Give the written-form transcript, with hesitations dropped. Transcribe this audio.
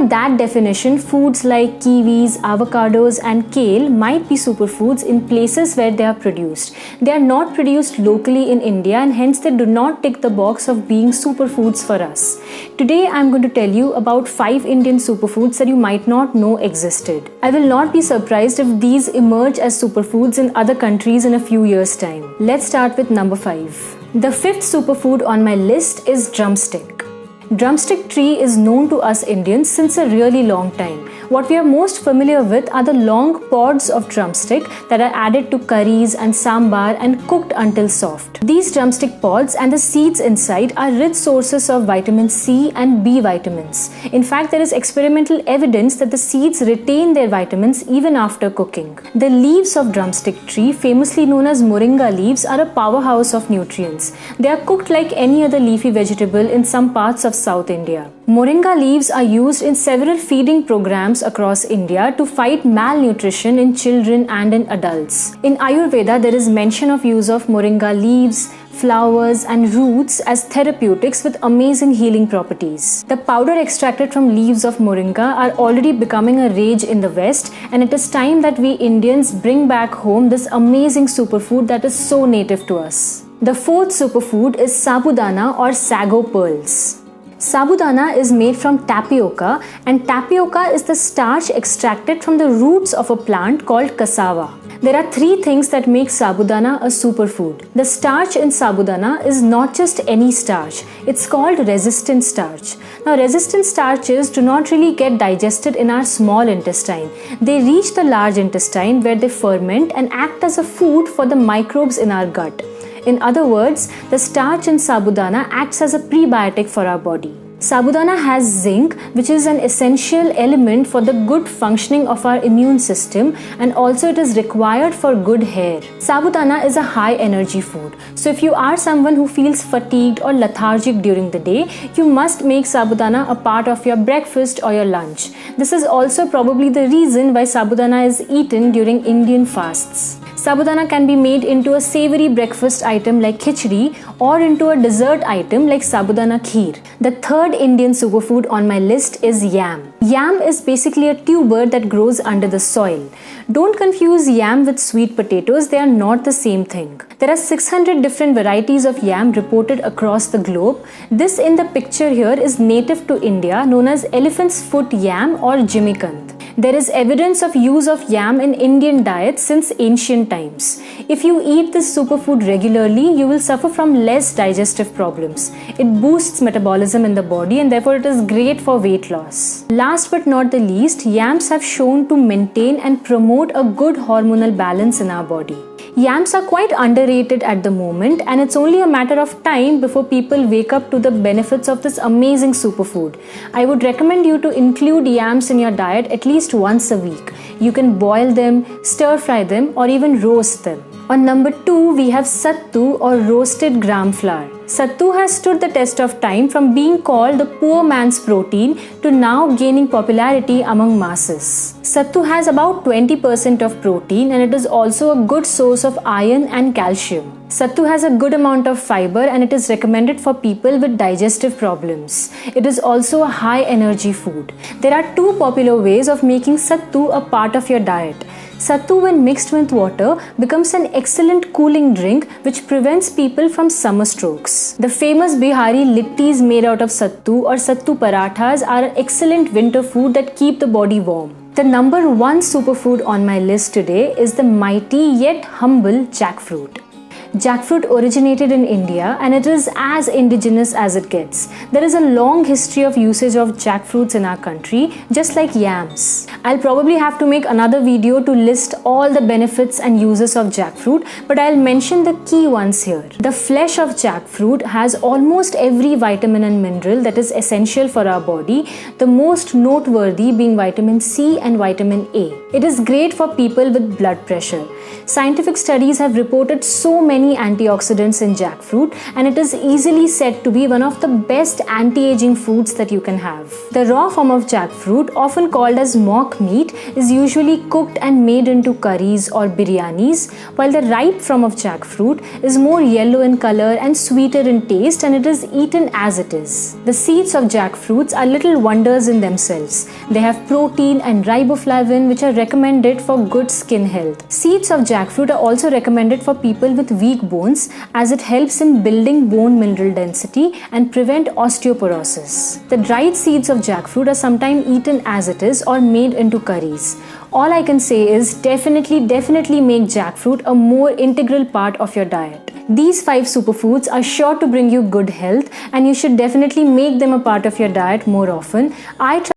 by that definition, foods like kiwis, avocados and kale might be superfoods in places where they are produced. They are not produced locally in India and hence they do not tick the box of being superfoods for us. Today I am going to tell you about 5 Indian superfoods that you might not know existed. I will not be surprised if these emerge as superfoods in other countries in a few years' time. Let's start with number 5. The 5th superfood on my list is drumstick. Drumstick tree is known to us Indians since a really long time. What we are most familiar with are the long pods of drumstick that are added to curries and sambar and cooked until soft. These drumstick pods and the seeds inside are rich sources of vitamin C and B vitamins. In fact, there is experimental evidence that the seeds retain their vitamins even after cooking. The leaves of drumstick tree, famously known as moringa leaves, are a powerhouse of nutrients. They are cooked like any other leafy vegetable in some parts of South India. Moringa leaves are used in several feeding programs across India to fight malnutrition in children and in adults. In Ayurveda, there is mention of use of moringa leaves, flowers and roots as therapeutics with amazing healing properties. The powder extracted from leaves of moringa are already becoming a rage in the West, and it is time that we Indians bring back home this amazing superfood that is so native to us. The 4th superfood is sabudana or sago pearls. Sabudana is made from tapioca, and tapioca is the starch extracted from the roots of a plant called cassava. There are 3 things that make sabudana a superfood. The starch in sabudana is not just any starch, it's called resistant starch. Now, resistant starches do not really get digested in our small intestine. They reach the large intestine where they ferment and act as a food for the microbes in our gut. In other words, the starch in sabudana acts as a prebiotic for our body. Sabudana has zinc, which is an essential element for the good functioning of our immune system, and also it is required for good hair. Sabudana is a high energy food. So if you are someone who feels fatigued or lethargic during the day, you must make sabudana a part of your breakfast or your lunch. This is also probably the reason why sabudana is eaten during Indian fasts. Sabudana can be made into a savory breakfast item like khichdi or into a dessert item like sabudana kheer. The 3rd Indian superfood on my list is yam. Yam is basically a tuber that grows under the soil. Don't confuse yam with sweet potatoes, they are not the same thing. There are 600 different varieties of yam reported across the globe. This in the picture here is native to India, known as elephant's foot yam or jimikant. There is evidence of use of yam in Indian diet since ancient times. If you eat this superfood regularly, you will suffer from less digestive problems. It boosts metabolism in the body and therefore it is great for weight loss. Last but not the least, yams have shown to maintain and promote a good hormonal balance in our body. Yams are quite underrated at the moment, and it's only a matter of time before people wake up to the benefits of this amazing superfood. I would recommend you to include yams in your diet at least once a week. You can boil them, stir fry them, or even roast them. On number 2, we have sattu or roasted gram flour. Sattu has stood the test of time from being called the poor man's protein to now gaining popularity among masses. Sattu has about 20% of protein and it is also a good source of iron and calcium. Sattu has a good amount of fiber and it is recommended for people with digestive problems. It is also a high energy food. There are 2 popular ways of making sattu a part of your diet. Sattu, when mixed with water, becomes an excellent cooling drink which prevents people from summer strokes. The famous Bihari littis made out of sattu or sattu parathas are an excellent winter food that keep the body warm. The number 1 superfood on my list today is the mighty yet humble jackfruit. Jackfruit originated in India and it is as indigenous as it gets. There is a long history of usage of jackfruits in our country, just like yams. I'll probably have to make another video to list all the benefits and uses of jackfruit, but I'll mention the key ones here. The flesh of jackfruit has almost every vitamin and mineral that is essential for our body, the most noteworthy being vitamin C and vitamin A. It is great for people with blood pressure. Scientific studies have reported so many many antioxidants in jackfruit, and it is easily said to be one of the best anti-aging foods that you can have. The raw form of jackfruit, often called as mock meat, is usually cooked and made into curries or biryanis, while the ripe form of jackfruit is more yellow in color and sweeter in taste, and it is eaten as it is. The seeds of jackfruits are little wonders in themselves. They have protein and riboflavin, which are recommended for good skin health. Seeds of jackfruit are also recommended for people with weak bones, as it helps in building bone mineral density and prevent osteoporosis. The dried seeds of jackfruit are sometimes eaten as it is or made into curries. All I can say is definitely make jackfruit a more integral part of your diet. These 5 superfoods are sure to bring you good health, and you should definitely make them a part of your diet more often. I try